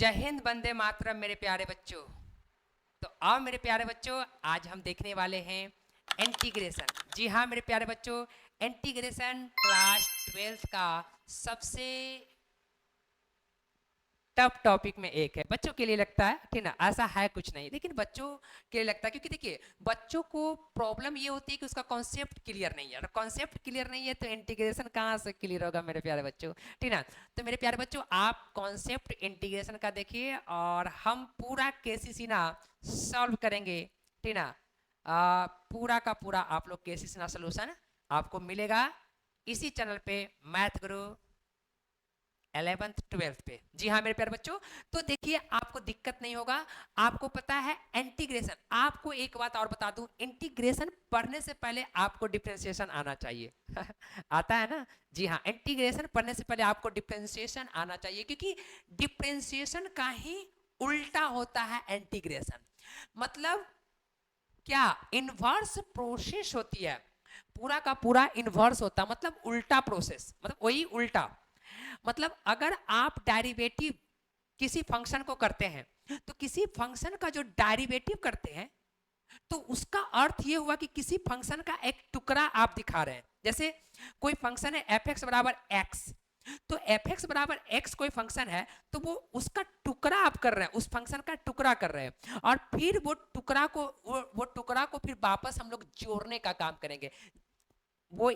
जय हिंद, वंदे मातरम मेरे प्यारे बच्चों। तो आओ मेरे प्यारे बच्चों, आज हम देखने वाले हैं इंटीग्रेशन। जी हाँ मेरे प्यारे बच्चों, इंटीग्रेशन क्लास 12th का सबसे टफ टॉपिक में एक है। बच्चों के लिए लगता है कि ना ऐसा है कुछ नहीं, लेकिन बच्चों के लिए लगता है क्योंकि देखिए बच्चों को प्रॉब्लम ये होती है कि उसका कॉन्सेप्ट क्लियर नहीं है, और कॉन्सेप्ट क्लियर नहीं है तो इंटीग्रेशन कहाँ से क्लियर होगा मेरे प्यारे बच्चों। ठीक ना। तो मेरे प्यारे बच्चों, आप कॉन्सेप्ट इंटीग्रेशन का देखिए और हम पूरा केसीसी ना सॉल्व करेंगे। ठीक ना। पूरा का पूरा आप लोग केसीसी ना सोल्यूशन आपको मिलेगा इसी चैनल पे, मैथ गुरु 11th 12th पे। जी हाँ मेरे प्यारे बच्चों, तो देखिए आपको दिक्कत नहीं होगा। आपको पता है इंटीग्रेशन, आपको एक बात और बता दूं, इंटीग्रेशन पढ़ने से पहले आपको डिफरेंशिएशन आना चाहिए आता है ना। जी हाँ, इंटीग्रेशन पढ़ने से पहले आपको डिफरेंशिएशन आना चाहिए, क्योंकि डिफरेंशिएशन का ही उल्टा होता है इंटीग्रेशन। मतलब क्या, इनवर्स प्रोसेस होती है, पूरा का पूरा इनवर्स होता, मतलब उल्टा प्रोसेस, मतलब वही उल्टा। मतलब अगर आप डेरिवेटिव किसी फंक्शन को करते हैं, तो किसी फंक्शन का जो डेरिवेटिव करते हैं, तो उसका अर्थ ये हुआ कि किसी फंक्शन का एक टुकड़ा आप दिखा रहे हैं। जैसे कोई फंक्शन है एफ एक्स बराबर एक्स, तो एफ एक्स बराबर एक्स कोई फंक्शन है, तो वो उसका टुकड़ा आप कर रहे हैं, उस फंक्शन का टुकड़ा कर रहे हैं, और फिर वो टुकड़ा को फिर वापस हम लोग जोड़ने का काम करेंगे। वो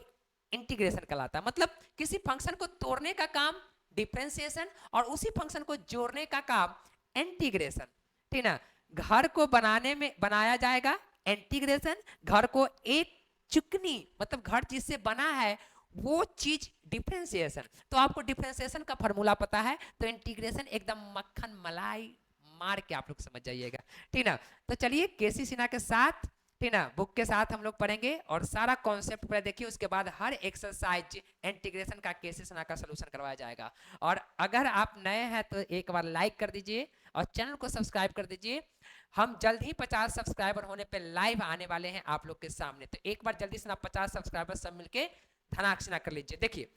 इंटीग्रेशन कहलाता है। मतलब किसी फंक्शन को तोड़ने का काम डिफरेंशिएशन, और उसी फंक्शन को जोड़ने का काम इंटीग्रेशन। ठीक ना। घर को बनाने में बनाया जाएगा इंटीग्रेशन, घर को एक चुकनी, मतलब घर जिससे बना है वो चीज डिफरेंशिएशन। तो आपको डिफरेंशिएशन का फॉर्मूला पता है, तो इंटीग्रेशन एकदम मक्खन मलाई मार के आप लोग समझ जाइएगा। ठीक ना। तो चलिए केसी सिन्हा के साथ, ठीक ना, बुक के साथ हम लोग पढ़ेंगे और सारा कॉन्सेप्ट पहले देखिए, उसके बाद हर एक्सरसाइज इंटीग्रेशन का केसेस का सलूशन करवाया जाएगा। और अगर आप नए हैं तो एक बार लाइक कर दीजिए और चैनल को सब्सक्राइब कर दीजिए। हम जल्द ही 50 सब्सक्राइबर होने पे लाइव आने वाले हैं आप लोग के सामने, तो एक बार जल्दी से ना 50 सब्सक्राइबर सब मिलके धनाक्षना कर लीजिए। देखिए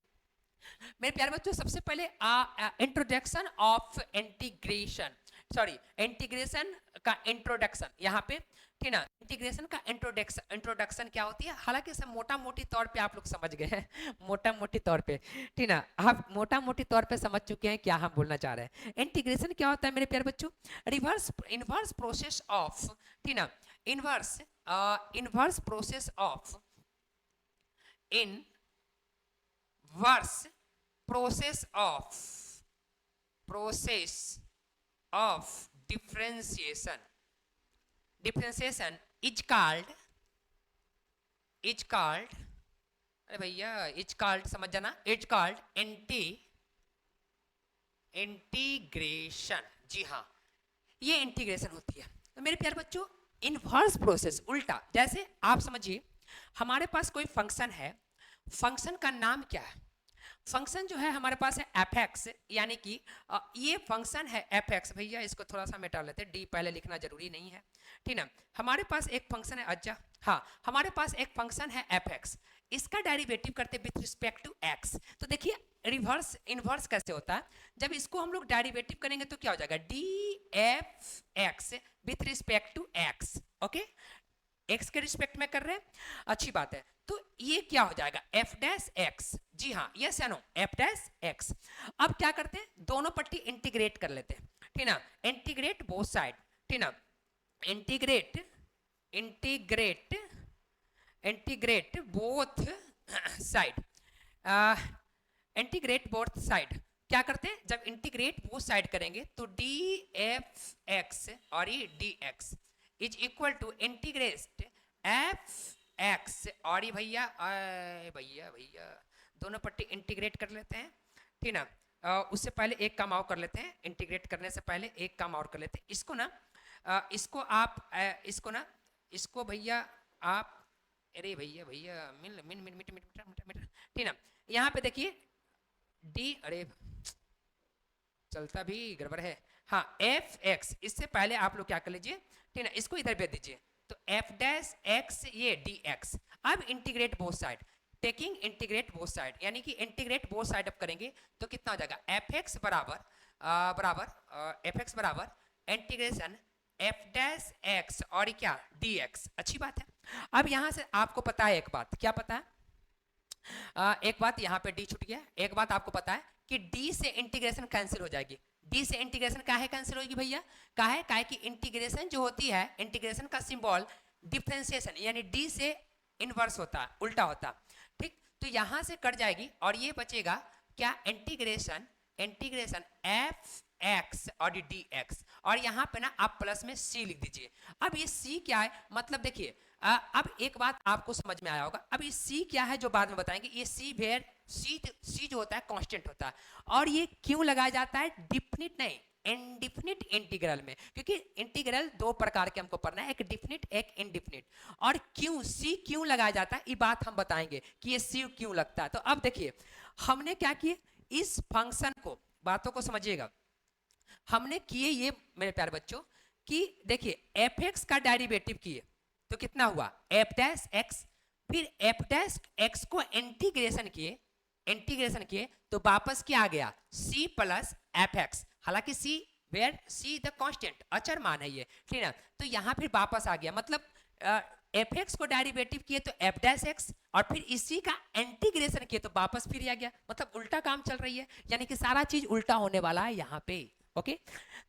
मेरे प्यारे बच्चों, सबसे पहले introduction of integration, sorry integration का इंट्रोडक्शन यहाँ पे। ठीक ना। इंटीग्रेशन का इंट्रोडक्शन क्या होती है, हालांकि सब मोटा मोटी तौर पे आप लोग समझ गए हैं मोटा मोटी तौर पे। ठीक ना, आप मोटा मोटी तौर पे समझ चुके हैं क्या हम बोलना चाह रहे हैं। इंटीग्रेशन क्या होता है मेरे प्यारे बच्चों, रिवर्स इनवर्स प्रोसेस ऑफ, ठीक ना, inverse inverse process of inverse process of differentiation is called, अरे भैया इज कॉल्ड समझ जाना, इज कॉल्ड इंटीग्रेशन। जी हाँ, ये इंटीग्रेशन होती है। तो मेरे प्यारे बच्चों, इनवर्स प्रोसेस उल्टा, जैसे आप समझिए हमारे पास कोई फंक्शन है, फंक्शन का नाम क्या है, फंक्शन जो है हमारे पास है एफ एक्स, यानी कि ये फंक्शन है एफ एक्स। भैया इसको थोड़ा सा मिटा लेते हैं, डी पहले लिखना जरूरी नहीं है। ठीक ना। हमारे पास एक फंक्शन है, अच्छा हाँ, हमारे पास एक फंक्शन है एफ एक्स, इसका डेरिवेटिव करते विथ रिस्पेक्ट टू एक्स। तो देखिए रिवर्स इनवर्स कैसे होता है, जब इसको हम लोग डेरिवेटिव करेंगे तो क्या हो जाएगा, D F X with respect to X. Okay, X के रिस्पेक्ट में कर रहे हैं, अच्छी बात है। तो ये क्या हो जाएगा, एफ डैश एक्स। जी हाँ, यस या नो, एफ डैश एक्स। अब क्या करते हैं, दोनों पट्टी इंटीग्रेट कर लेते हैं। ठीक ना, इंटीग्रेट बोथ साइड। ठीक ना, integrate integrate integrate both side, integrate both side. क्या करते हैं, जब इंटीग्रेट बोथ साइड करेंगे तो डी एफ एक्स और ये D X is equal to integrate F X, और ये भैया भैया भैया दोनों पट्टी इंटीग्रेट कर लेते हैं। ठीक ना। उससे पहले एक काम और कर लेते हैं, इंटीग्रेट करने से पहले एक काम और कर लेते हैं। इसको ना इसको आप इसको ना, इसको भैया आप, अरे भैया भैया मिल मिन मिन मिट मिट मिट मिट। ठीक ना, यहाँ पे देखिए डी, अरे चलता भी गड़बड़ है। हाँ, एफ एक्स, इससे पहले आप लोग क्या कर लीजिए, ठीक ना, इसको इधर भेज दीजिए, तो एफ डैश एक्स ये डी एक्स। अब integrate both side, taking integrate both side, यानी कि इंटीग्रेट बोथ साइड अब करेंगे तो कितना हो जाएगा, एफ एक्स बराबर बराबर एफ एक्स बराबर इंटीग्रेशन एफ डैश एक्स और क्या डी एक्स। अच्छी बात है। अब यहां से आपको पता है एक बात, क्या पता है? एक बात यहाँ पे डी छूट गया, एक बात आपको पता है कि डी से इंटीग्रेशन कैंसिल हो जाएगी। डी से इंटीग्रेशन काहे कैंसिल होगी भैया? काहे कि इंटीग्रेशन जो होती है, इंटीग्रेशन का सिंबल डिफरेंशिएशन यानी डी से इनवर्स होता है, उल्टा होता। ठीक, तो यहां से कट जाएगी और ये बचेगा क्या? इंटीग्रेशन इंटीग्रेशन एफ एक्स और डी एक्स, और यहाँ पे ना आप प्लस में सी लिख दीजिए। अब ये सी क्या है? मतलब देखिए अब एक बात आपको समझ में आया होगा। अब ये सी क्या है जो बाद में बताएंगे। ये सी वेयर सी जो होता है कांस्टेंट होता है, और ये क्यों लगाया जाता है? डिफिनिट नहीं, इनडिफिनिट इंटीग्रल में, क्योंकि इंटीग्रल दो प्रकार के हमको पढ़ना है, एक डिफिनिट एक इनडिफिनिट। और क्यों सी क्यों लगाया जाता है ये बात हम बताएंगे कि ये सी क्यों लगता है। तो अब देखिए हमने क्या किए, इस फंक्शन को, बातों को समझिएगा, हमने किए ये मेरे प्यारे बच्चों कि देखिए एफ एक्स का डेरिवेटिव किए तो कितना हुआ? एफ डैश एक्स, फिर एफ डैश एक्स को इंटीग्रेशन किए तो वापस क्या आ गया? C plus F X. हालांकि C where C the constant, अचर मान है ये, ठीक है। तो यहां फिर वापस आ गया, मतलब एफ एक्स को डेरिवेटिव किए तो एफ डैश एक्स, और फिर इसी का इंटीग्रेशन किए तो वापस फिर आ गया। मतलब उल्टा काम चल रही है, यानी कि सारा चीज उल्टा होने वाला है यहाँ पे। ओके,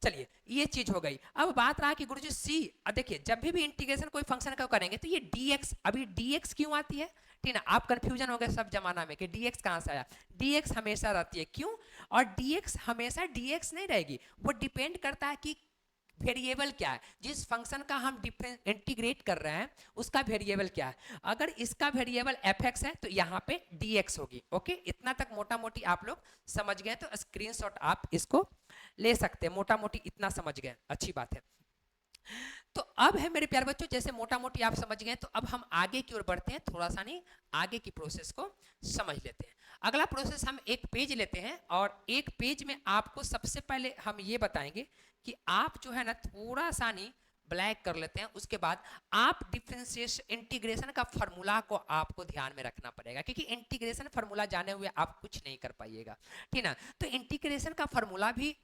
चलिए ये चीज हो गई। अब बात रहा कि गुरुजी सी, देखिए जब भी इंटीग्रेशन कोई फंक्शन का करेंगे तो ये dx, अभी dx क्यों आती है? ठीक ना, आप कंफ्यूजन हो गए सब जमाना में कि dx कहां से आया। dx हमेशा रहती है, क्यों? और dx हमेशा dx नहीं रहेगी, वो डिपेंड करता है कि वेरिएबल क्या है, जिस फंक्शन का हम इंटीग्रेट कर रहे हैं उसका वेरिएबल क्या है। अगर इसका वेरिएबल एफ एक्स है तो यहाँ पे डी एक्स होगी। ओके, इतना तक मोटा मोटी आप लोग समझ गए, तो स्क्रीनशॉट आप इसको ले सकते हैं, मोटा मोटी इतना समझ गए, अच्छी बात है। तो अब है मेरे प्यारे बच्चों, जैसे मोटा मोटी आप समझ गए, तो अब हम आगे की ओर बढ़ते हैं, थोड़ा सा नहीं आगे की प्रोसेस को समझ लेते हैं। अगला प्रोसेस हम एक पेज लेते हैं, और एक पेज में आपको सबसे पहले हम ये बताएंगे कि आप जो है ना थोड़ा सा नहीं ब्लैक कर लेते हैं, उसके बाद आप डिफरेंशिएशन इंटीग्रेशन का फार्मूला को आपको ध्यान में रखना पड़ेगा, क्योंकि इंटीग्रेशन फार्मूला जाने हुए आप कुछ नहीं कर पाइएगा, ठीक ना। तो इंटीग्रेशन का फार्मूला भी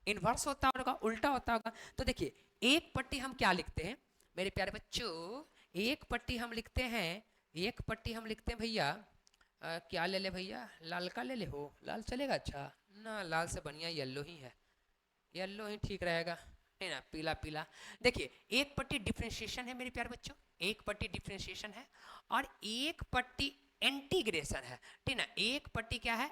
इनवर्स होता होगा, उल्टा होता होगा। तो देखिए एक पट्टी हम क्या लिखते हैं मेरे प्यारे बच्चों, एक पट्टी हम लिखते हैं भैया, क्या ले ले भैया, लाल का ले ले, हो लाल चलेगा? अच्छा ना, लाल से बढ़िया येलो ही है, येलो ही ठीक रहेगा, नहीं ना, पीला पीला। देखिए एक पट्टी डिफरेंशिएशन है मेरे प्यारे बच्चों, एक पट्टी डिफरेंशिएशन है और एक पट्टी इंटीग्रेशन है, ठीक ना। एक पट्टी क्या है?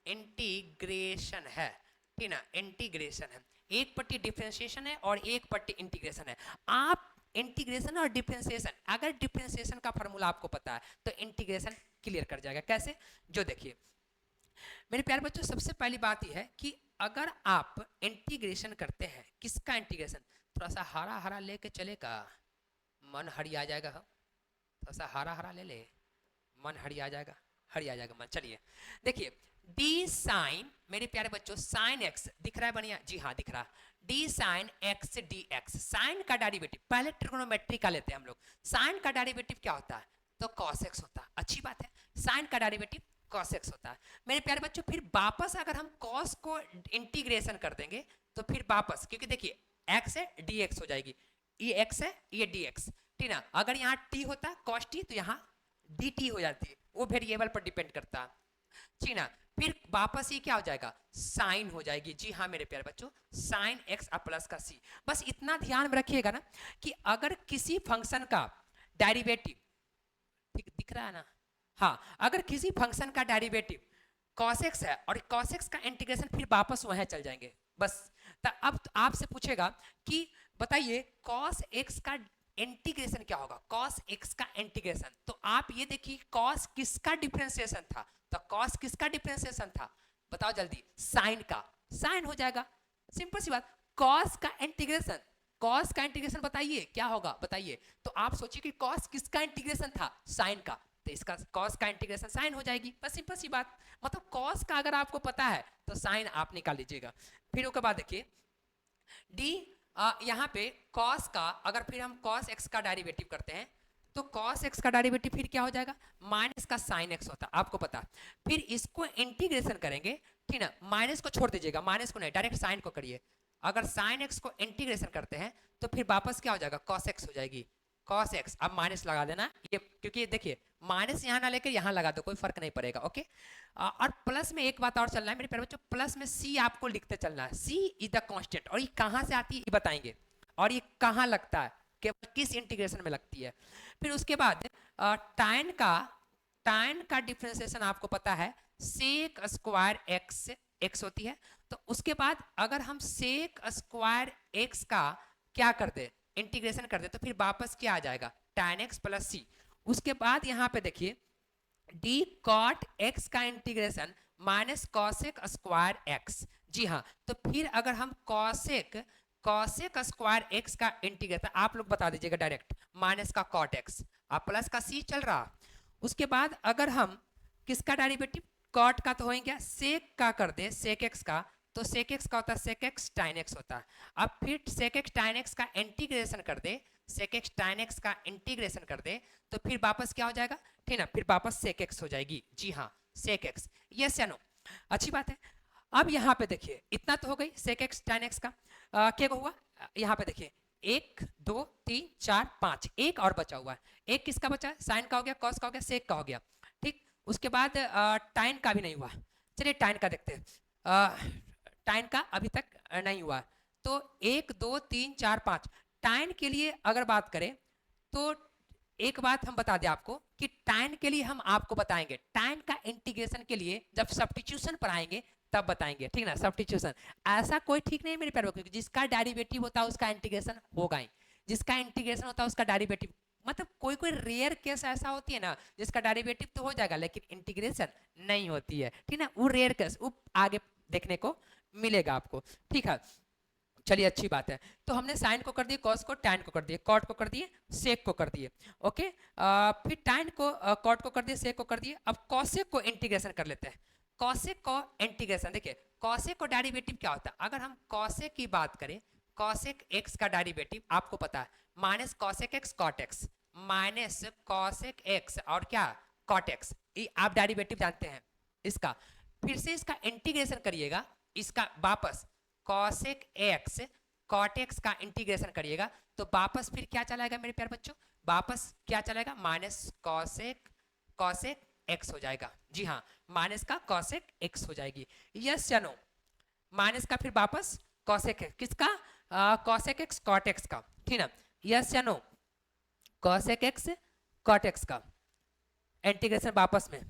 इंटीग्रेशन है, ठीक ना, इंटीग्रेशन है। एक पट्टी डिफरेंशिएशन है और एक पट्टी इंटीग्रेशन है। आप इंटीग्रेशन और डिफरेंशिएशन, अगर डिफरेंशिएशन का फार्मूला आपको पता है तो इंटीग्रेशन क्लियर कर जाएगा। कैसे? जो देखिए मेरे प्यारे बच्चों, सबसे पहली बात यह है कि अगर आप इंटीग्रेशन करते हैं, किसका इंटीग्रेशन? थोड़ा सा हरा हरा लेके चलेगा, मन हरिया जाएगा। थोड़ा सा हरा हरा ले ले, मन हरिया जाएगा मन। चलिए देखिए डी साइन, मेरे प्यारे बच्चों साइन एक्स दिख रहा है बढ़िया? जी हाँ दिख रहा। D sine X D X, sine का डेरिवेटिव पहले ट्रिग्नोमेट्री का लेते हैं हम लोग। साइन का डेरिवेटिव क्या होता है? तो कॉस एक्स होता है। अच्छी बात है, साइन का डेरिवेटिव कॉस एक्स होता है मेरे प्यारे बच्चों। फिर वापस अगर हम कॉस को इंटीग्रेशन कर देंगे तो फिर वापस, क्योंकि देखिए एक्स है डी एक्स हो जाएगी, ये एक्स है ये डी एक्स, ठीक ना। अगर यहाँ टी होता कॉस टी तो यहाँ डी टी हो जाती है, वो वेरिएबल पर डिपेंड करता है, ठीक ना। फिर वापस ये क्या हो जाएगा? साइन हो जाएगी। जी हाँ मेरे प्यारे बच्चों, साइन एक्स प्लस का सी। बस इतना ध्यान में रखिएगा ना कि अगर किसी फंक्शन का डेरिवेटिव, ठीक दिख रहा है ना? हाँ, अगर किसी फंक्शन का डेरिवेटिव cos x है और cos x का इंटीग्रेशन, फिर वापस वहां चल जाएंगे बस। तो अब तो आपसे पूछेगा कि बताइए cos x का इंटीग्रेशन क्या होगा? cos x का इंटीग्रेशन, तो आप ये देखिए cos किसका डिफरेंशिएशन था? तो cos किसका डिफरेंशिएशन था? बताओ जल्दी। साइन का, साइन हो जाएगा, सिंपल सी बात। cos का इंटीग्रेशन, cos का इंटीग्रेशन बताइए क्या होगा? बताइए। तो आप सोचिए कि cos किसका इंटीग्रेशन था? साइन का, तो इसका cos का इंटीग्रेशन साइन हो जाएगी, बस सिंपल सी बात। मतलब cos का अगर आपको पता है तो साइन आप निकाल लीजिएगा। फिर उसके बाद देखिए डी, यहाँ पे cos का, अगर फिर हम cos x का डेरिवेटिव करते हैं तो cos x का डेरिवेटिव फिर क्या हो जाएगा? माइनस का sin x होता है, आपको पता। फिर इसको इंटीग्रेशन करेंगे ठीक ना, माइनस को छोड़ दीजिएगा, माइनस को नहीं, डायरेक्ट साइन को करिए। अगर साइन एक्स को इंटीग्रेशन करते हैं तो फिर वापस क्या हो जाएगा, कॉस एक्स हो जाएगी, कॉस एक्स। अब माइनस लगा देना ये, क्योंकि देखिए माइनस यहाँ ना लेकर यहाँ लगा दो, कोई फर्क नहीं पड़ेगा। ओके, और प्लस में एक बात और चलना है मेरे प्यारे बच्चों, प्लस में सी आपको लिखते चलना है, सी इज द कांस्टेंट। और ये कहाँ से आती है ये बताएंगे, और ये कहाँ लगता है, किस इंटीग्रेशन में लगती है। फिर उसके बाद टाइन का डिफरेंशिएशन आपको पता है, सेक स्क्वायर एक्स एक्स होती है। तो उसके बाद अगर हम सेक स्क्वायर एक्स का क्या कर दे, इंटीग्रेशन कर दे, तो फिर वापस क्या आ जाएगा, tan x प्लस सी। उसके बाद यहाँ पे देखिए डी कॉट एक्स का integration minus cosec square x. जी हाँ, तो फिर अगर हम कॉसेक स्क्वायर एक्स का इंटीग्रेशन, आप लोग बता दीजिएगा डायरेक्ट, माइनस का कॉट एक्स और प्लस का सी चल रहा। उसके बाद अगर हम किसका डेरिवेटिव, कॉट का तो हो गया, सेक का कर दे, सेक एक्स का, तो सेक एक्स का होता है सेक एक्स टाइन एक्स होता है। अब फिर सेक एक्स टाइन एक्स का इंटीग्रेशन कर दे, सेक एक्स टाइन एक्स का इंटीग्रेशन कर दे, तो फिर वापस क्या हो जाएगा, ठीक ना, फिर वापस सेक एक्स हो जाएगी। जी हाँ, सेक एक्स, यस या नो, अच्छी बात है। अब यहाँ पे देखिए इतना तो हो गई सेक एक्स टाइन एक्स का, क्या हुआ यहाँ पे देखिए 1 2 3 4 5, एक और बचा हुआ है, एक किसका बचा है, साइन का हो गया, कॉस का हो गया, सेक का हो गया, ठीक। उसके बाद टाइन का भी नहीं हुआ, चलिए टाइन का देखते हैं। टाइन का अभी तक नहीं हुआ, तो 1 2 3 4 5 टाइन के लिए अगर बात करें तो एक बात हम बता दें आपको कि टाइन के लिए हम आपको बताएंगे, टाइन का इंटीग्रेशन के लिए जब सब्स्टिट्यूशन पढ़ाएंगे तब बताएंगे, ठीक ना, सब्स्टिट्यूशन। ऐसा कोई ठीक नहीं मेरे प्यारे बच्चों, जिसका डेरिवेटिव होता है उसका इंटीग्रेशन होगा ही, जिसका इंटीग्रेशन होता है उसका डेरिवेटिव, मतलब कोई कोई रेयर केस ऐसा होती है ना जिसका डेरिवेटिव तो हो जाएगा लेकिन इंटीग्रेशन नहीं होती है, ठीक ना, वो रेयर केस, वो आगे देखने को मिलेगा आपको, ठीक है। चलिए अच्छी बात है, तो हमने साइन को कर दिए, कॉस को, टैन को कर दिए, कॉट को कर दिए, सेक को कर दिए। ओके, फिर टैन को कॉट को कर दिए, सेक को कर दिए। अब कॉसेक को इंटीग्रेशन कर लेते हैं। कॉसेक को इंटीग्रेशन देखिए, कॉसेक को डेरिवेटिव क्या होता है, अगर हम कॉसेक की बात करें, कॉसेक एक्स का डेरिवेटिव आपको पता है, minus cosec X cot X, minus cosec X और क्या कॉट एक्स, ये आप डेरिवेटिव जानते हैं इसका। फिर से इसका इंटीग्रेशन करिएगा, इसका वापस कॉसेक एक्स कॉट एक्स का इंटीग्रेशन करिएगा, तो वापस फिर क्या चलाएगा मेरे प्यारे बच्चों, वापस क्या चलाएगा, माइनस कॉसेक एक्स हो जाएगा। जी हाँ, माइनस का कॉसेक एक्स हो जाएगी, यस या नो, माइनस का फिर वापस कॉसेक एक्स, किसका, कॉसेक एक्स कॉट एक्स का, ठीक ना, यस या no, cosec X cot x का इंटीग्रेशन वापस में।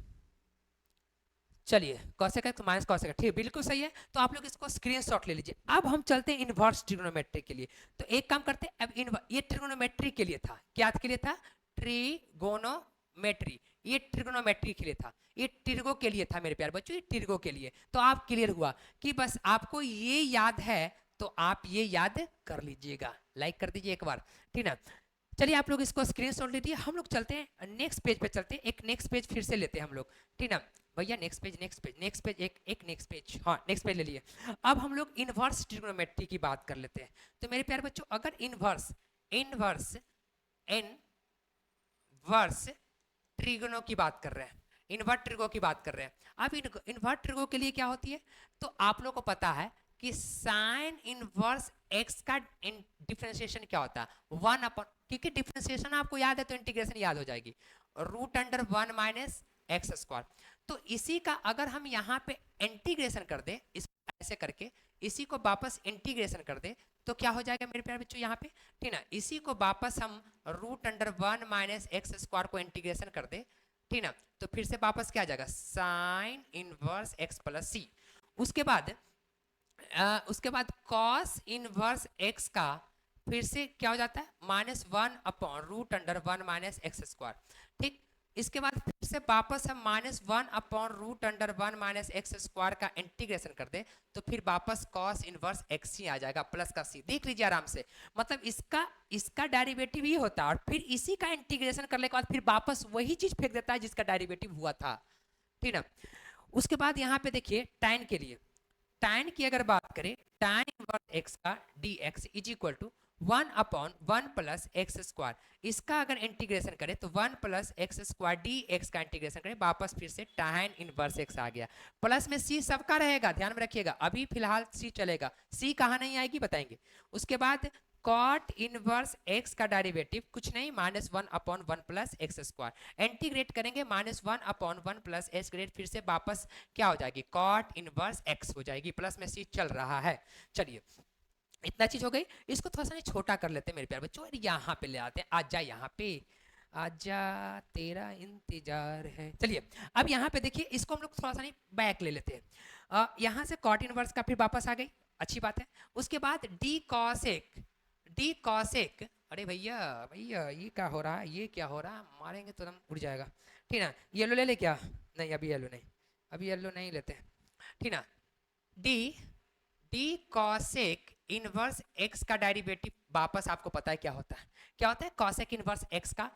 चलिए cosec X minus cosec X, ठीक, बिल्कुल सही है। तो आप लोग इसको स्क्रीनशॉट ले लीजिए। अब हम चलते हैं इनवर्स ट्रिग्नोमेट्री के लिए। तो एक काम करते हैं, अब ये ट्रिग्नोमेट्री के लिए था, क्या के लिए था, ट्रिगोनोमेट्री, ये ट्रिग्नोमेट्री के लिए था, ये ट्रिगो के लिए था मेरे प्यारे बच्चों, ये ट्रिगो के लिए। तो आप क्लियर हुआ कि बस आपको ये याद है तो आप ये याद कर लीजिएगा, लाइक कर दीजिए एक बार, ठीक ना। चलिए आप लोग इसको स्क्रीनशॉट ले लीजिए, हम लोग चलते हैं नेक्स्ट पेज पे, चलते हैं एक नेक्स्ट पेज फिर से लेते हैं हम लोग, ठीक ना भैया, नेक्स्ट पेज एक नेक्स्ट पेज, हाँ नेक्स्ट पेज ले लिए। अब हम लोग इनवर्स ट्रिग्नोमेट्री की बात कर लेते हैं। तो मेरे प्यारे बच्चों, अगर इनवर्स ट्रिग्नो की बात कर रहे हैं, इनवर्ट ट्रिगो की बात कर रहे हैं, अब इनवर्ट ट्रिगो के लिए क्या होती है, तो आप लोग को पता है कि साइन इनवर्स एक्स का डिफरेंशिएशन क्या होता है, 1 अपॉन, क्योंकि डिफरेंशिएशन आपको याद है तो इंटीग्रेशन याद हो जाएगी, root under 1 minus X square. तो इसी का अगर हम यहाँ पे इंटीग्रेशन कर दे, इस ऐसे करके इसी को वापस इंटीग्रेशन कर दे, तो क्या हो जाएगा मेरे प्यारे बच्चों यहाँ पे, ठीक ना, इसी को वापस हम root under 1 minus X square को इंटीग्रेशन कर दे, ठीक ना, तो फिर से वापस क्या आ जाएगा, साइन इनवर्स एक्स प्लस सी। उसके बाद कॉस इनवर्स एक्स का फिर से क्या हो जाता है, -1 upon root under 1 minus X square, ठीक। इसके बाद फिर से वापस हम -1 upon root under 1 minus X square का इंटीग्रेशन कर दे, तो फिर वापस कॉस इनवर्स एक्स ही आ जाएगा प्लस का सी, देख लीजिए आराम से, मतलब इसका डेरिवेटिव ही होता है, और फिर इसी का इंटीग्रेशन करने के बाद फिर वापस वही चीज फेंक देता है जिसका डेरिवेटिव हुआ था, ठीक ना। उसके बाद यहाँ पे देखिए tan के लिए, tan की अगर बात करें, tan इनवर्स x का dx is equal to 1 upon 1 plus X square, इसका अगर इंटीग्रेशन करें तो 1 plus X square D X का इंटीग्रेशन करें, वापस फिर से tan इनवर्स एक्स आ गया। प्लस में सी सबका रहेगा, ध्यान में रखिएगा, अभी फिलहाल सी चलेगा, सी कहाँ नहीं आएगी बताएंगे। उसके बाद कॉट इनवर्स एक्स का डेरिवेटिव कुछ नहीं -1 upon 1 plus X square, integrate करेंगे -1 अपॉन 1 प्लस एक्स ग्रेड, फिर से वापस क्या हो जाएगी, कॉट इनवर्स एक्स हो जाएगी, प्लस में सी चल रहा है। चलिए इतना चीज हो गई, इसको थोड़ा सा छोटा कर लेते हैं मेरे प्यार बच्चों, यहाँ पे ले आते हैं, आजा यहाँ पे, आजा तेरा इंतजार है। चलिए अब यहाँ पे देखिए, इसको हम लोग थोड़ा सा नहीं बैक ले लेते हैं, यहाँ से कॉट इनवर्स का फिर वापस आ गई, अच्छी बात है। उसके बाद डी कॉसेक, अरे भैया भैया ये क्या हो रहा है, ये क्या हो रहा है, मारेंगे तो हम उड़ जाएगा, ठीक ना। येलो ले ले क्या, नहीं अभी येलो नहीं, अभी येलो नहीं लेते, ठीक ना। D D cosec inverse x का डेरिवेटिव वापस आपको पता है क्या होता है, क्या होता है कॉसेक इनवर्स एक्स का,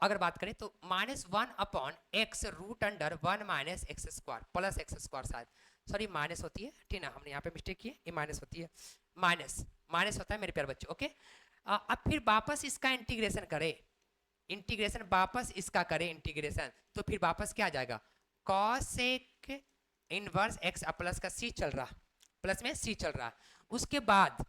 अगर बात करें तो -1 upon X root under 1 minus X square plus X square, शायद सॉरी माइनस होती है, ठीक ना, हमने यहाँ पे मिस्टेक की है, ये माइनस होती है, माइनस होता है मेरे प्यारे बच्चों, ओके। अब फिर वापस इसका इंटीग्रेशन करें, इंटीग्रेशन वापस इसका करें इंटीग्रेशन, तो फिर वापस क्या आ जाएगा, कॉसेक इनवर्स एक्स प्लस का सी चल रहा, प्लस में सी चल रहा, उसके बाद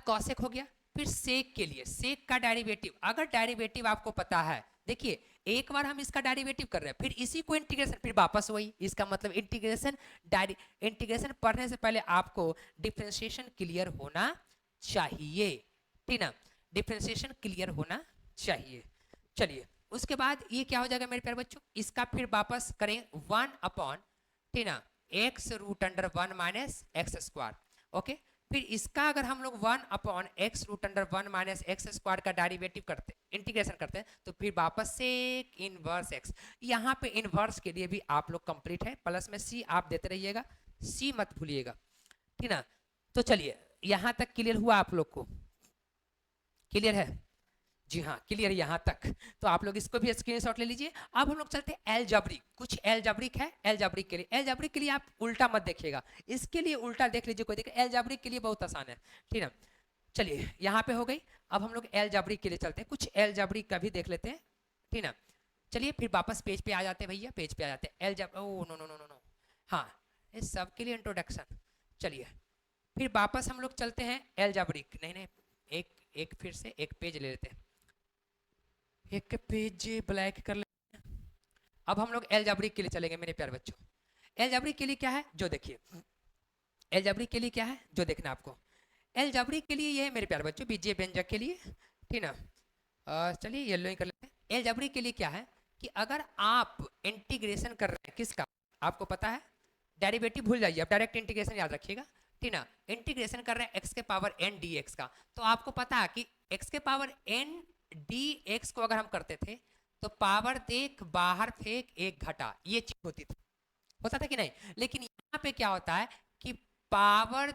कॉसेक हो गया, फिर सेक के लिए सेक का डेरिवेटिव, अगर डेरिवेटिव आपको पता है, देखिए एक बार हम इसका डेरिवेटिव कर रहे हैं, फिर इसी को इंटीग्रेशन, फिर वापस वही, इसका मतलब इंटीग्रेशन पढ़ने से पहले आपको डिफरेंशिएशन क्लियर होना चाहिए, ठीक ना, डिफरेंशिएशन क्लियर होना चाहिए। चलिए उसके बाद ये क्या हो जाएगा मेरे प्यारे बच्चों, इसका फिर वापस करें 1 अपॉन, ठीक ना, X root under 1 minus X square, okay. फिर इसका अगर हम लोग 1 upon X root under 1 minus X square का डेरिवेटिव करते, इंटीग्रेशन करते हैं, तो फिर वापस से इनवर्स एक्स, यहाँ पे इनवर्स के लिए भी आप लोग कंप्लीट है, प्लस में सी आप देते रहिएगा, सी मत भूलिएगा, ठीक ना। तो चलिए यहाँ तक क्लियर हुआ आप लोग को, क्लियर है, जी हाँ क्लियर यहाँ तक, तो आप लोग इसको भी स्क्रीनशॉट ले लीजिए। अब हम लोग चलते हैं एलजेब्रिक, कुछ एलजेब्रिक है, एलजेब्रिक के लिए आप उल्टा मत देखिएगा, इसके लिए उल्टा देख लीजिए, कोई देखे, एलजेब्रिक के लिए बहुत आसान है, ठीक है। चलिए यहाँ पे हो गई, अब हम लोग एलजेब्रिक के लिए चलते हैं, कुछ एलजेब्रिक का भी देख लेते हैं, ठीक है। चलिए फिर वापस पेज पे आ जाते हैं भैया, पेज पे आ जाते हैं, oh no no no no, हाँ इस सब के लिए इंट्रोडक्शन। चलिए फिर वापस हम लोग चलते हैं एलजेब्रिक, नहीं एक एक फिर से एक पेज ले लेते हैं, एक पेज ब्लैक कर लेते हैं। अब हम लोग एलजेब्रिक के लिए चलेंगे मेरे प्यारे बच्चों, एलजेब्रिक के लिए क्या है जो देखिए, एलजेब्रिक के लिए क्या है जो देखना आपको, एलजेब्रिक के लिए ये है मेरे प्यारे बच्चों बीजीय व्यंजक के लिए, ठीक ना। चलिए येलो ही कर लेते हैं। एलजेब्रिक के लिए क्या है कि अगर आप इंटीग्रेशन कर रहे हैं किसका, आपको पता है, डेरिवेटिव भूल जाइए, आप डायरेक्ट इंटीग्रेशन याद रखिएगा, ठीक ना। इंटीग्रेशन कर रहे हैं एक्स के पावर n dx का, तो आपको पता है कि एक्स के पावर n dx को अगर हम करते थे तो पावर देख बाहर फेंक एक घटा, ये चीज होती थी, होता था कि नहीं, लेकिन यहाँ पे क्या होता है कि पावर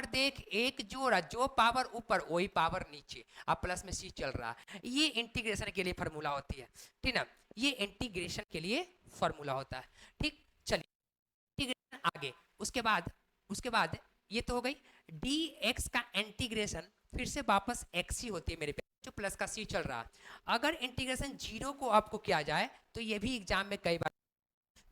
देख एक जोड़ा, जो पावर ऊपर वही पावर नीचे, अब प्लस में सी चल रहा है, ये इंटीग्रेशन के लिए फॉर्मूला होती है, ठीक ना, ये इंटीग्रेशन के लिए फॉर्मूला होता है, ठीक। चलिए इंटीग्रेशन आगे, उसके बाद ये तो हो गई dx का इंटीग्रेशन, फिर से वापस x ही होती है मेरे पे, जो प्लस का c चल रहा है, अगर इंटीग्रेशन जीरो को आपको किया जाए तो ये भी एग्जाम में कई बार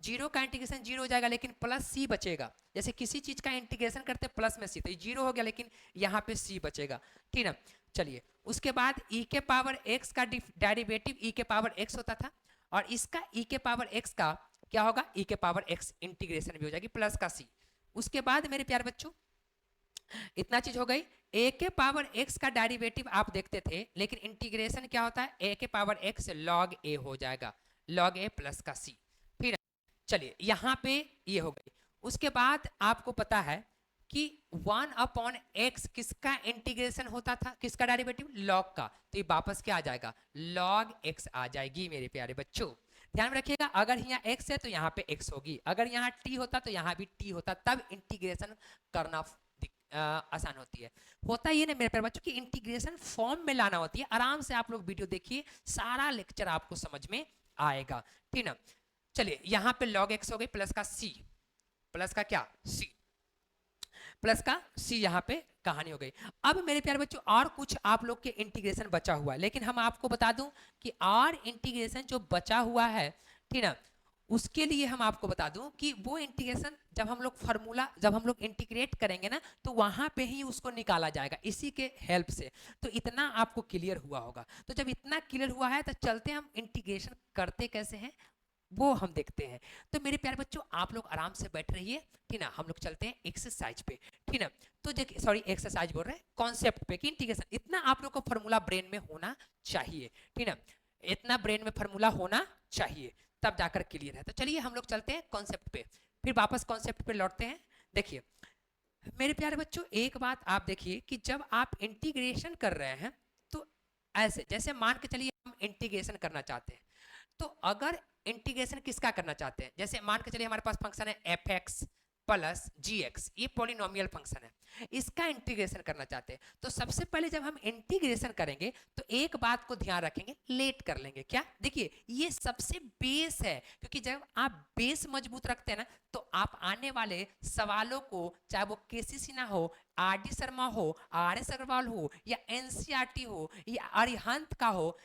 जीरो का इंटीग्रेशन जीरो हो जाएगा, लेकिन प्लस सी बचेगा, जैसे किसी चीज का इंटीग्रेशन करते प्लस में सी, तो जीरो हो गया लेकिन यहाँ पे सी बचेगा, ठीक ना। चलिए उसके बाद e के पावर x का डेरिवेटिव e के पावर x होता था, और इसका e के पावर x का क्या होगा, e के पावर x इंटीग्रेशन भी हो जाएगी प्लस का c। उसके बाद मेरे प्यारे बच्चों इतना चीज हो गई, a के पावर x का डेरिवेटिव आप देखते थे, लेकिन इंटीग्रेशन क्या होता है, a के पावर x log a हो जाएगा, log a प्लस का c, फिर चलिए यहाँ पे ये हो गई। उसके बाद आपको पता है कि 1 अपॉन एक्स किसका इंटीग्रेशन होता था, किसका डेरिवेटिव, लॉग का, तो ये वापस क्या आ जाएगा, लॉग एक्स आ जाएगी मेरे प्यारे बच्चों, ध्यान में रखिएगा, अगर यहाँ x है तो यहाँ पे x होगी, अगर यहाँ t होता तो यहाँ भी t होता, तब इंटीग्रेशन करना आसान होती है। होता ये ना मेरे प्यारे बच्चों कि इंटीग्रेशन फॉर्म में लाना होती है, आराम से आप लोग वीडियो देखिए, सारा लेक्चर आपको समझ में आएगा, ठीक ना। चलिए यहाँ पे log x हो गई प्लस का c, प्लस का क्या c, प्लस का सी यहाँ पे कहानी हो गई। अब मेरे प्यारे बच्चों और कुछ आप लोग के इंटीग्रेशन बचा हुआ है, लेकिन हम आपको बता दूं कि और इंटीग्रेशन जो बचा हुआ है, ठीक ना, उसके लिए हम आपको बता दूं कि वो इंटीग्रेशन जब हम लोग फार्मूला जब हम लोग इंटीग्रेट करेंगे ना, तो वहां पे ही उसको निकाला जाएगा इसी के हेल्प से। तो इतना आपको क्लियर हुआ होगा। तो जब इतना क्लियर हुआ है तो चलते हम इंटीग्रेशन करते कैसे हैं वो हम देखते हैं। तो मेरे प्यारे बच्चों आप लोग आराम से बैठ रहिए, ठीक ना, हम लोग चलते हैं एक्सरसाइज पे, ठीक ना। तो देखिए, सॉरी एक्सरसाइज बोल रहे हैं, कॉन्सेप्ट पे कि इंटीग्रेशन इतना आप लोग को फॉर्मूला ब्रेन में होना चाहिए, ठीक ना, इतना ब्रेन में फॉर्मूला होना चाहिए, तब जाकर क्लियर है। तो चलिए हम लोग चलते हैं कॉन्सेप्ट पे, फिर वापस कॉन्सेप्ट पे लौटते हैं। देखिए मेरे प्यारे बच्चों एक बात आप देखिए कि जब आप इंटीग्रेशन कर रहे हैं तो ऐसे जैसे मान के चलिए हम इंटीग्रेशन करना चाहते हैं, तो अगर इंटीग्रेशन किसका करना चाहते हैं, जैसे मान के चलिए हमारे पास फंक्शन है एफ एक्स प्लस जी एक्स, ये पॉलिनोमियल फंक्शन है, इसका इंटीग्रेशन करना चाहते हैं। तो सबसे पहले जब हम इंटीग्रेशन करेंगे तो एक बात को ध्यान रखेंगे, लेट कर लेंगे। क्या, देखिए ये सबसे बेस है, क्योंकि जब आप बेस मजबूत रखते हैं ना तो आप आने वाले सवालों को, चाहे वो केसी सिन्हा हो, आर डी शर्मा हो, आर एस अग्रवाल हो, या एनसीईआरटी हो, या अरिहंत का हो,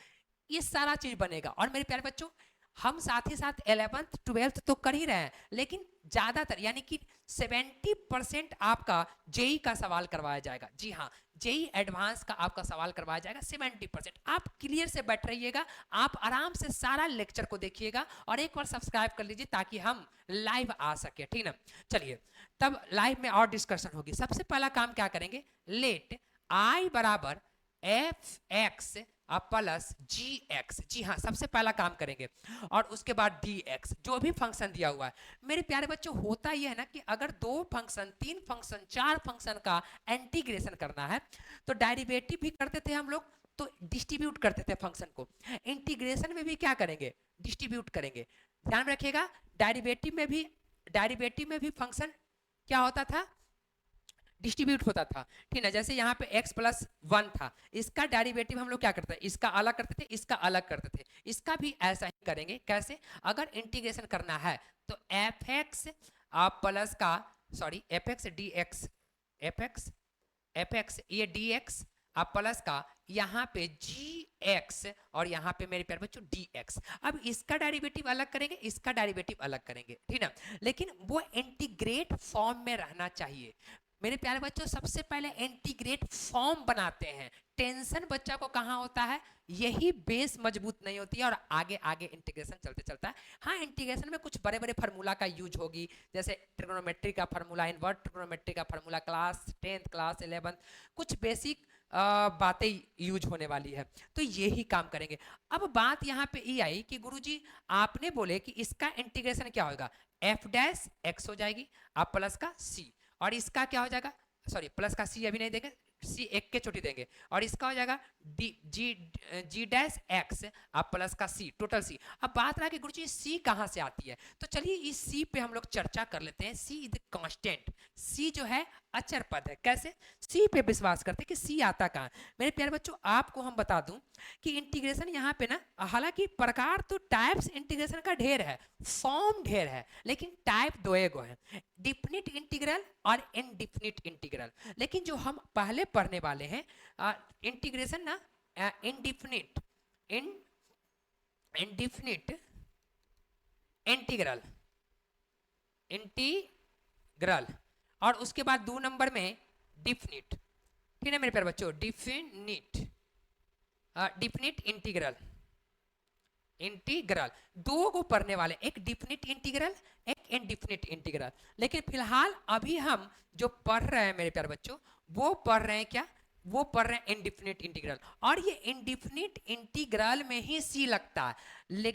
ये सारा चीज बनेगा। और मेरे प्यारे बच्चों हम साथ ही साथ 11th 12th तो कर ही रहे हैं, लेकिन ज्यादातर यानी कि 70% आपका जेई का सवाल करवाया जाएगा। जी हाँ, जेई एडवांस का आपका सवाल करवाया जाएगा 70%। आप क्लियर से बैठ रहिएगा, आप आराम से सारा लेक्चर को देखिएगा और एक बार सब्सक्राइब कर लीजिए ताकि हम लाइव आ सके, ठीक ना। चलिए तब लाइव में और डिस्कशन होगी। सबसे पहला काम क्या करेंगे, लेट आई बराबर एफ एक्स प्लस जी एक्स, जी हाँ सबसे पहला काम करेंगे, और उसके बाद डी एक्स, जो भी फंक्शन दिया हुआ है। मेरे प्यारे बच्चों होता यह है ना कि अगर 2 फंक्शन 3 फंक्शन 4 फंक्शन का इंटीग्रेशन करना है तो डेरिवेटिव भी करते थे हम लोग, तो डिस्ट्रीब्यूट करते थे फंक्शन को। इंटीग्रेशन में भी क्या करेंगे, डिस्ट्रीब्यूट करेंगे। ध्यान रखिएगा, डेरिवेटिव में भी फंक्शन क्या होता था, डिस्ट्रीब्यूट होता था, ठीक है। जैसे यहाँ पे x प्लस 1 था, इसका डेरिवेटिव हम लोग क्या करते हैं, इसका अलग करते थे, इसका अलग करते थे, इसका भी ऐसा ही करेंगे। कैसे, अगर इंटीग्रेशन करना है तो एफ एक्स प्लस का, sorry F x D x, F x ये डी एक्स प्लस का यहाँ पे जी एक्स, और यहाँ पे मेरे प्यारे बच्चों डी एक्स। अब इसका डेरिवेटिव अलग करेंगे, इसका डेरिवेटिव अलग करेंगे, ठीक ना, लेकिन वो इंटीग्रेट फॉर्म में रहना चाहिए। मेरे प्यारे बच्चों सबसे पहले इंटीग्रेट फॉर्म बनाते हैं। टेंशन बच्चा को कहाँ होता है, यही बेस मजबूत नहीं होती है और आगे आगे इंटीग्रेशन चलते चलता है। हाँ इंटीग्रेशन में कुछ बड़े बड़े फार्मूला का यूज होगी, जैसे ट्रिग्नोमेट्री का फार्मूला, इनवर्ट ट्रिग्नोमेट्री का formula class 10th class 11th, कुछ बेसिक बातें यूज होने वाली है, तो यही काम करेंगे। अब बात यहाँ पे ये आई कि गुरुजी आपने बोले कि इसका इंटीग्रेशन क्या होगा, एफ डैश एक्स हो जाएगी आप प्लस का सी, और इसका क्या हो जाएगा, सॉरी प्लस का सी अभी नहीं देंगे, सी एक के चोटी देंगे, और इसका हो जाएगा डी जी डैश एक्स आप प्लस का सी, टोटल सी। अब बात रहा कि गुरुजी सी कहाँ से आती है, तो चलिए इस सी पे हम लोग चर्चा कर लेते हैं। सी इज कांस्टेंट, सी जो है अचर पद है। कैसे, सी पे विश्वास करते हैं कि सी आता कहाँ। मेरे प्यारे बच्चों आपको हम बता दूं कि इंटीग्रेशन यहाँ पे ना, हालांकि प्रकार तो टाइप्स इंटीग्रेशन का ढेर है, फॉर्म ढेर है, लेकिन टाइप दो एगो है, डिफिनिट इंटीग्रल और इनडिफिनिट इंटीग्रल। लेकिन जो हम पहले पढ़ने वाले हैं इंटीग्रेशन ना, इनडिफिनिट इनडिफिनिट इंटीग्रल, इंटीग्रल, और उसके बाद 2 नंबर में डिफिनिट, ठीक है मेरे प्यारे बच्चों, डिफिनिट डिफिनिट इंटीग्रल, इंटीग्रल दो को पढ़ने वाले, एक डिफिनिट इंटीग्रल एक इनडिफिनिट इंटीग्रल। लेकिन फिलहाल अभी हम जो पढ़ रहे हैं मेरे प्यारे बच्चों वो पढ़ रहे हैं क्या, वो पढ़ रहे हैं इनडिफिनिट इंटीग्रल, और ये इनडिफिनिट इंटीग्रल में ही सी लगता है,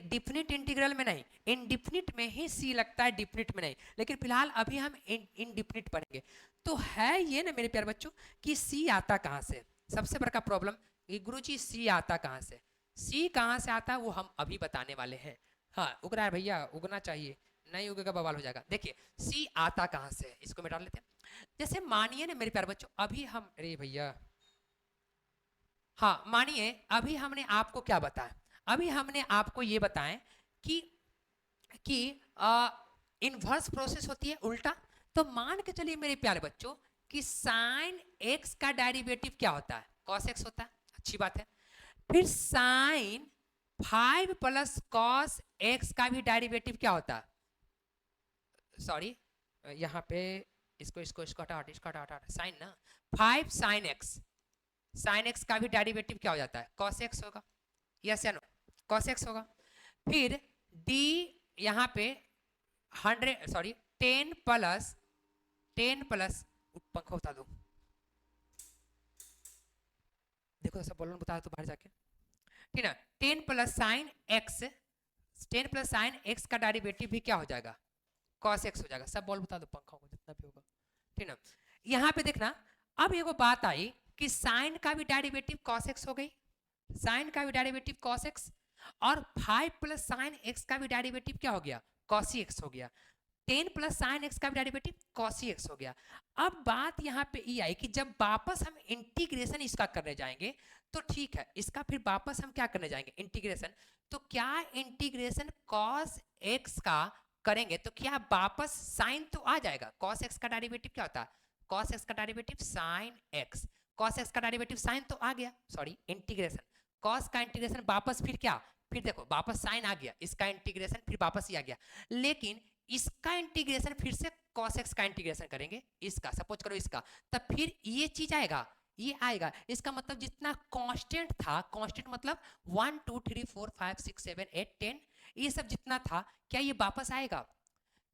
डिफिनिट इंटीग्रल में नहीं, इनडिफिनिट में ही सी लगता है, डिफिनिट में नहीं। लेकिन फिलहाल अभी हम इनडिफिनिट पढ़ेंगे। तो है ये ना मेरे प्यारे बच्चों कि सी आता कहाँ से, सबसे बड़ा प्रॉब्लम कि गुरुजी सी आता कहाँ से, सी कहाँ से आता है वो हम अभी बताने वाले हैं। हाँ उग रहा है भैया, उगना चाहिए, नहीं उगेगा बवाल हो जाएगा। देखिए सी आता कहाँ से है, इसको मिटा लेते हैं। जैसे मानिए ना मेरे प्यारे बच्चों, अभी हम, अरे भैया, हाँ मानिए अभी हमने आपको क्या बताया, अभी हमने आपको ये बताएं कि इन्वर्स प्रोसेस होती है उल्टा। तो मान के चलिए मेरे प्यारे बच्चों कि साइन एक्स का डेरिवेटिव क्या होता है, कॉस एक्स होता है, अच्छी बात है। फिर साइन 5 प्लस कॉस एक्स का भी डेरिवेटिव क्या होता है, सॉरी यहाँ पे इसको हटा साइन ना, 5 साइन एक्स का भी डेरिवेटिव क्या हो जाता है, कॉस एक्स होगा, यस या नो, कॉस एक्स होगा। फिर डी यहाँ पे 10 प्लस पंखा बता दो, देखो सब बोलो बता दो बाहर जाके, ठीक है। 10 प्लस साइन एक्स का डेरिवेटिव भी क्या हो जाएगा, कॉस एक्स हो जाएगा। सब बोल बता दो पंखा को जितना भी होगा, ठीक ना। यहाँ पे देखना, अब एगो बात आई कि साइन का भी डेरिवेटिव कॉस एक्स हो गई, साइन का भी डेरिवेटिव कॉस एक्स, और 5 प्लस साइन एक्स का भी डेरिवेटिव क्या हो गया, कॉसी एक्स हो गया। 10 प्लस साइन एक्स का भी डेरिवेटिव कॉसी एक्स हो गया। अब बात यहाँ पे ये आई कि जब वापस हम इंटीग्रेशन इसका करने जाएंगे तो ठीक है, इसका फिर वापस हम क्या करने जाएंगे, इंटीग्रेशन, तो क्या इंटीग्रेशन कॉस एक्स का करेंगे तो क्या वापस साइन तो आ जाएगा, कॉस एक्स का डेरिवेटिव क्या होता है, कॉस एक्स का derivative sine x, cos x का डेरिवेटिव साइन तो आ गया, सॉरी इंटीग्रेशन कॉस का इंटीग्रेशन वापस फिर क्या, फिर देखो वापस साइन आ गया, इसका इंटीग्रेशन फिर वापस ही आ गया, लेकिन इसका इंटीग्रेशन फिर से cos x का इंटीग्रेशन करेंगे, इसका सपोज करो इसका, तब फिर ये चीज आएगा, ये आएगा। इसका मतलब जितना कांस्टेंट था, कांस्टेंट मतलब 1 2 3 4 5 6 7 8 10, ये सब जितना था क्या ये वापस आएगा,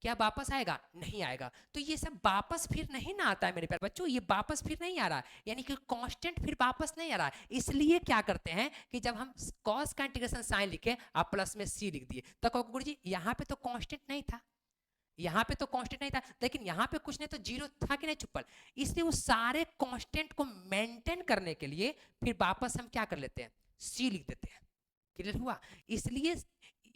क्या वापस आएगा, नहीं आएगा। तो ये सब वापस फिर नहीं ना आता है मेरे प्यारे बच्चों, ये वापस फिर नहीं आ रहा, यानी कि कांस्टेंट फिर वापस नहीं आ रहा। इसलिए क्या करते हैं कि जब हम cos का इंटीग्रेशन साइन लिखे, आप प्लस में c लिख दिए, तो कहो गुरुजी यहाँ पे तो कांस्टेंट नहीं था, यहाँ पे तो कांस्टेंट नहीं था, लेकिन यहाँ पे कुछ नहीं तो जीरो था कि नहीं चुप्पल, इसलिए वो सारे कांस्टेंट को मेंटेन करने के लिए फिर वापस हम क्या कर लेते हैं, c लिख देते हैं। क्लियर हुआ? इसलिए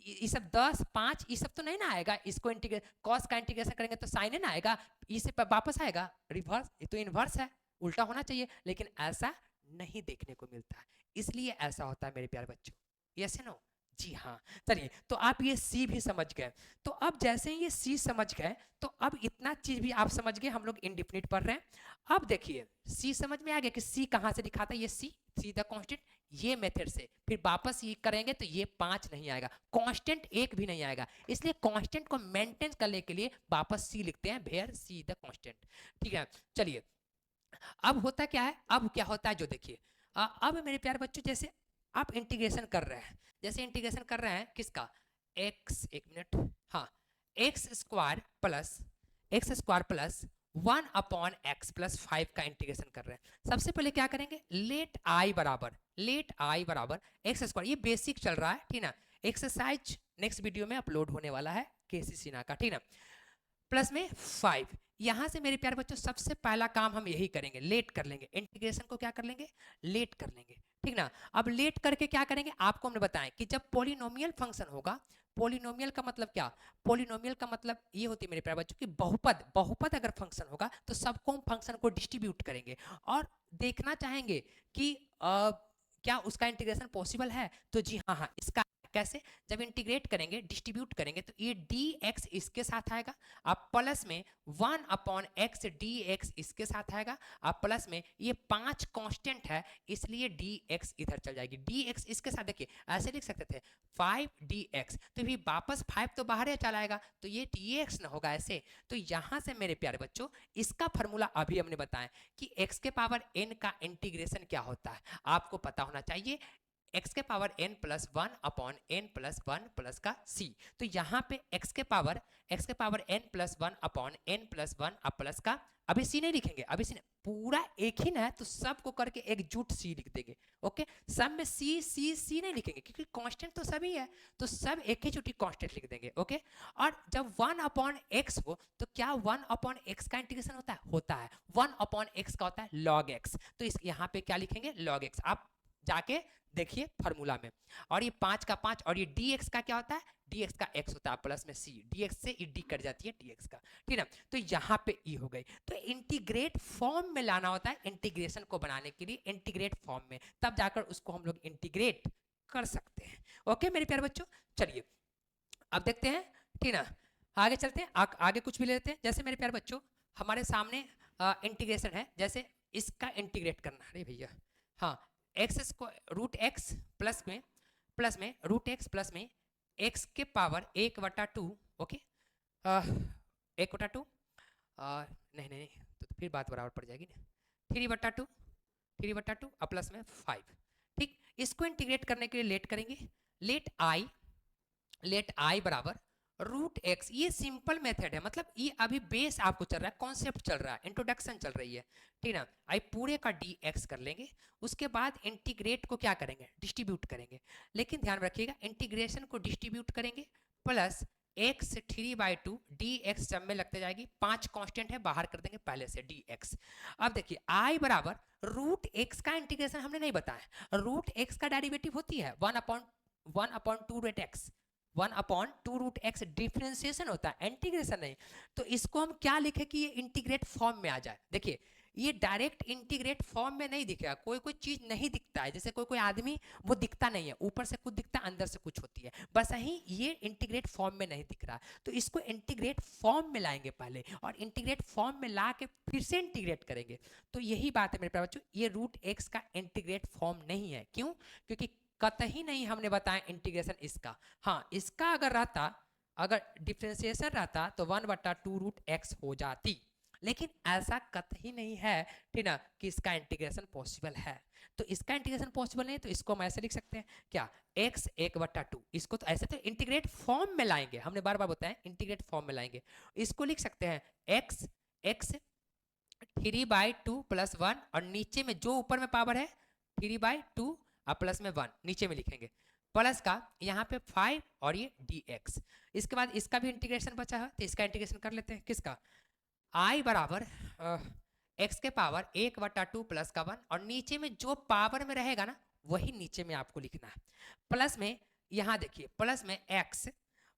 ये सब 10 5 ये सब तो नहीं ना आएगा, इसको इंटीग्रेट कॉस का इंटीग्रेशन करेंगे तो साइन ना आएगा, इसे वापस आएगा रिवर्स, ये तो इनवर्स है, उल्टा होना चाहिए, लेकिन ऐसा नहीं देखने को मिलता है, इसलिए ऐसा होता है मेरे प्यारे बच्चों। यस नो, जी हाँ। चलिए, तो आप ये सी भी समझ गए, तो अब जैसे ही ये सी समझ गए तो अब इतना चीज भी आप समझ गए, हम लोग इंडिफिनिट पढ़ रहे हैं। अब देखिए सी समझ में आ गया कि सी कहाँ से दिखाता है, ये सी द कांस्टेंट, ये मेथड से फिर वापस ये करेंगे तो ये 5 नहीं आएगा, कांस्टेंट एक भी नहीं आएगा, इसलिए कांस्टेंट को मेंटेन करने के लिए वापस सी लिखते हैं, वेयर सी द कांस्टेंट। ठीक है, चलिए अब होता क्या है, अब क्या होता है जो देखिए, अब मेरे प्यारे बच्चों जैसे आप इंटीग्रेशन कर रहे हैं, जैसे इंटीग्रेशन कर रहे हैं किसका, एक्स, एक मिनट, हाँ, X square plus 1 upon x plus 5 का इंटीग्रेशन कर रहे हैं। सबसे पहले क्या करेंगे, लेट आई बराबर एक्स स्क्वायर, ये बेसिक चल रहा है, ठीक ना, एक्सरसाइज नेक्स्ट वीडियो में अपलोड होने वाला है केसी सिन्हा का, ठीक ना, प्लस में 5। यहां से मेरे प्यारे बच्चों सबसे पहला काम हम यही करेंगे, लेट कर लेंगे, इंटीग्रेशन को क्या कर लेंगे, लेट कर लेंगे, ठीक ना। अब लेट करके क्या करेंगे, आपको हमने बताया कि जब पॉलिनोमियल फंक्शन होगा, पॉलिनोमियल का मतलब क्या, पॉलिनोमियल का मतलब ये होती है मेरे प्यारे बच्चों कि बहुपद अगर फंक्शन होगा तो सबको हम फंक्शन को डिस्ट्रीब्यूट करेंगे और देखना चाहेंगे कि क्या उसका इंटीग्रेशन पॉसिबल है, तो जी हाँ, इसका कैसे, जब इंटीग्रेट करेंगे, डिस्ट्रीब्यूट करेंगे, तो ये dx इसके साथ आएगा, आप प्लस में 1 अपॉन एक्स dx इसके साथ आएगा, आप प्लस में ये 5 कांस्टेंट है इसलिए dx इधर चल जाएगी, dx इसके साथ, देखिए ऐसे लिख सकते थे 5dx, तो भी वापस 5 तो बाहर चला आएगा, तो ये dx ना होगा ऐसे। तो यहां से मेरे प्यारे बच्चों इसका फॉर्मूला अभी हमने बताया कि x के पावर n का इंटीग्रेशन क्या होता है, आपको पता होना चाहिए, x के power n plus 1 upon n plus 1 plus का c, तो यहाँ पे x के power n plus 1 upon n plus 1 अब प्लस का, अभी c नहीं लिखेंगे, अभी c पूरा एक ही ना है तो सबको करके एकजुट c लिख देंगे, ओके। सब में c नहीं लिखेंगे क्योंकि कांस्टेंट तो सभी है, तो सब एक ही चुटी कांस्टेंट लिख देंगे, ओके। और जब 1 अपॉन x हो तो क्या 1 अपॉन x का इंटीग्रेशन होता है 1 अपॉन x का होता है log x, तो इस यहाँ पे क्या लिखेंगे log x, आप जाके देखिए फार्मूला में, और ये 5 का 5, और ये dx का क्या होता है, dx का x होता है प्लस में c, dx से ये d कट जाती है dx का, ठीक है। तो यहाँ पे e हो गई, तो इंटीग्रेट फॉर्म में लाना होता है इंटीग्रेशन को बनाने के लिए, इंटीग्रेट फॉर्म में, तब जाकर उसको हम लोग इंटीग्रेट कर सकते हैं, ओके मेरे प्यारे बच्चों। चलिए अब देखते हैं, ठीक ना, आगे चलते हैं, आगे कुछ भी ले लेते हैं। जैसे मेरे प्यारे बच्चों हमारे सामने इंटीग्रेशन है, जैसे इसका इंटीग्रेट करना, अरे भैया हाँ, X square root X plus में रूट एक्स प्लस में एक्स के पावर 1/2, ओके 1/2 नहीं नहीं नहीं, तो फिर बात बराबर पड़ जाएगी ना, 3/2 और प्लस में 5, ठीक। इसको इंटीग्रेट करने के लिए लेट करेंगे, लेट आई बराबर रूट एक्स। ये सिंपल मेथड है, मतलब ये अभी बेस आपको चल रहा है, कॉन्सेप्ट चल रहा है, इंट्रोडक्शन चल रही है, ठीक ना। आई पूरे का डी एक्स कर लेंगे, उसके बाद इंटीग्रेट को क्या करेंगे, डिस्ट्रीब्यूट करेंगे। लेकिन ध्यान रखिएगा, इंटीग्रेशन को डिस्ट्रीब्यूट करेंगे प्लस एक्स 3/2 डी एक्स जब में लगते जाएगी, 5 कांस्टेंट है बाहर कर देंगे पहले से डी एक्स। अब देखिए आई बराबर रूट एक्स का इंटीग्रेशन हमने नहीं बताया, रूट एक्स का डेरिवेटिव होती है 1/2 root X, 1/2 root X differentiation होता है, इंटीग्रेशन नहीं। तो इसको हम क्या लिखे कि ये इंटीग्रेट फॉर्म में आ जाए। देखिए ये डायरेक्ट इंटीग्रेट फॉर्म में नहीं दिखेगा, कोई कोई चीज नहीं दिखता है, जैसे कोई कोई आदमी वो दिखता नहीं है, ऊपर से कुछ दिखता है अंदर से कुछ होती है, बस यही ये इंटीग्रेट फॉर्म में नहीं दिख रहा। तो इसको इंटीग्रेट फॉर्म में लाएंगे पहले, और इंटीग्रेट फॉर्म में ला के फिर से इंटीग्रेट करेंगे। तो यही बात है मेरे प्यारे बच्चों, ये रूट एक्स का इंटीग्रेट फॉर्म नहीं है। क्यों? क्योंकि कतई नहीं हमने बताया इंटीग्रेशन इसका। हाँ इसका अगर रहता, अगर डिफरेंशिएशन रहता तो 1/2 रूट एक्स हो जाती, लेकिन ऐसा कतई नहीं है, ठीक ना, कि इसका इंटीग्रेशन पॉसिबल है। तो इसका इंटीग्रेशन पॉसिबल नहीं, तो इसको हम ऐसे लिख सकते हैं क्या, x 1/2, इसको तो ऐसे तो इंटीग्रेट फॉर्म में लाएंगे, हमने बार बार बताया इंटीग्रेट फॉर्म में लाएंगे। इसको लिख सकते हैं x 3/2 प्लस 1, और नीचे में जो ऊपर में पावर है 3/2 और प्लस में 1 नीचे में लिखेंगे, प्लस का यहाँ पे 5 और ये dx। इसके बाद इसका भी इंटीग्रेशन बचा है, तो इसका इंटीग्रेशन कर लेते हैं, किसका, i बराबर x के पावर 1/2 प्लस का 1, और नीचे में जो पावर में रहेगा ना वही नीचे में आपको लिखना है, प्लस में यहाँ देखिए प्लस में x,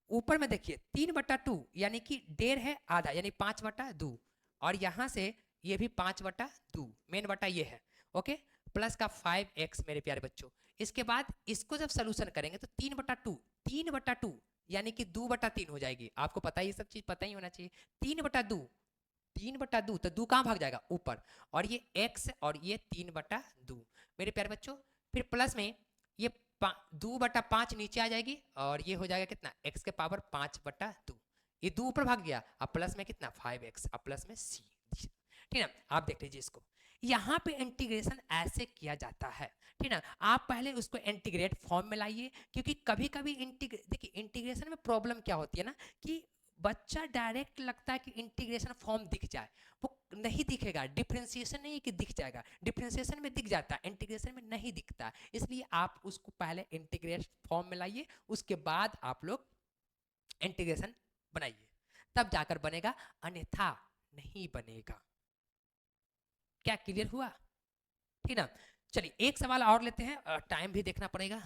ऊपर में देखिए 3/2 यानी कि डेढ़ है आधा, यानी 5/2, और यहाँ से ये भी 5/2, मेन बटा ये है, ओके, प्लस का 5x मेरे प्यारे बच्चों। इसके बाद इसको जब सोल्यूशन करेंगे तो 3/2 यानी कि 2/3 हो जाएगी, आपको पता ही, ये सब चीज पता ही होना चाहिए। 3/2 तो 2 कहाँ भाग जाएगा, ऊपर, और ये x और ये 3/2 मेरे प्यारे बच्चों। फिर प्लस में ये 2/5 नीचे आ जाएगी, और ये हो जाएगा कितना, x के पावर 5/2, ये 2 ऊपर भाग गया, अब प्लस में कितना 5x, अब प्लस में c, ठीक ना। आप देख लीजिए इसको, यहाँ पे इंटीग्रेशन ऐसे किया जाता है, ठीक ना। आप पहले उसको इंटीग्रेट फॉर्म में लाइए, क्योंकि कभी कभी देखिए इंटीग्रेशन में प्रॉब्लम क्या होती है ना, कि बच्चा डायरेक्ट लगता है कि इंटीग्रेशन फॉर्म दिख जाए, वो नहीं दिखेगा। डिफरेंशिएशन नहीं है कि दिख जाएगा, डिफरेंशिएशन में दिख जाता है, इंटीग्रेशन में नहीं दिखता। इसलिए आप उसको पहले इंटीग्रेट फॉर्म में लाइए, उसके बाद आप लोग इंटीग्रेशन बनाइए, तब जाकर बनेगा, अन्यथा नहीं बनेगा। क्या क्लियर हुआ, ठीक ना। चलिए एक सवाल और लेते हैं, टाइम भी देखना पड़ेगा,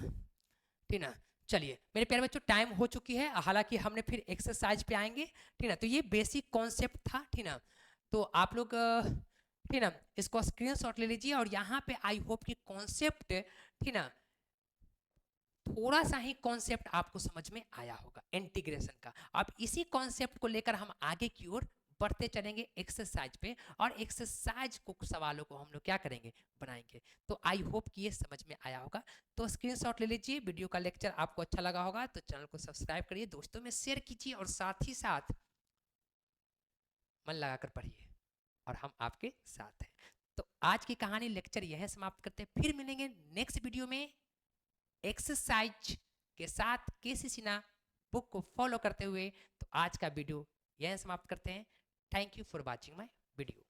ठीक ना। चलिए मेरे प्यारे बच्चों टाइम हो चुकी है, हालांकि हमने फिर एक्सरसाइज पे आएंगे, ठीक ना। तो ये बेसिक कॉन्सेप्ट था, ठीक ना। तो आप लोग ठीक ना इसको स्क्रीनशॉट ले लीजिए, और यहाँ पे आई होप कि कॉन्सेप्ट, ठीक ना, थोड़ा सा ही कॉन्सेप्ट आपको समझ में आया होगा इंटीग्रेशन का। अब इसी कॉन्सेप्ट को लेकर हम आगे की ओर बढ़ते चलेंगे एक्सरसाइज पे, और एक्सरसाइज को सवालों को हम लोग क्या करेंगे, बनाएंगे। तो आई होप कि ये समझ में आया होगा। तो स्क्रीनशॉट ले लीजिए, वीडियो का लेक्चर आपको अच्छा लगा होगा तो चैनल को सब्सक्राइब करिए, दोस्तों में शेयर कीजिए, और साथ ही साथ मन लगाकर पढ़िए, और हम आपके साथ हैं। तो आज की कहानी लेक्चर यह समाप्त करते हैं, फिर मिलेंगे नेक्स्ट वीडियो में एक्सरसाइज के साथ, केसी सिन्हा बुक को फॉलो करते हुए। तो आज का वीडियो यह समाप्त करते हैं। Thank you for watching my video.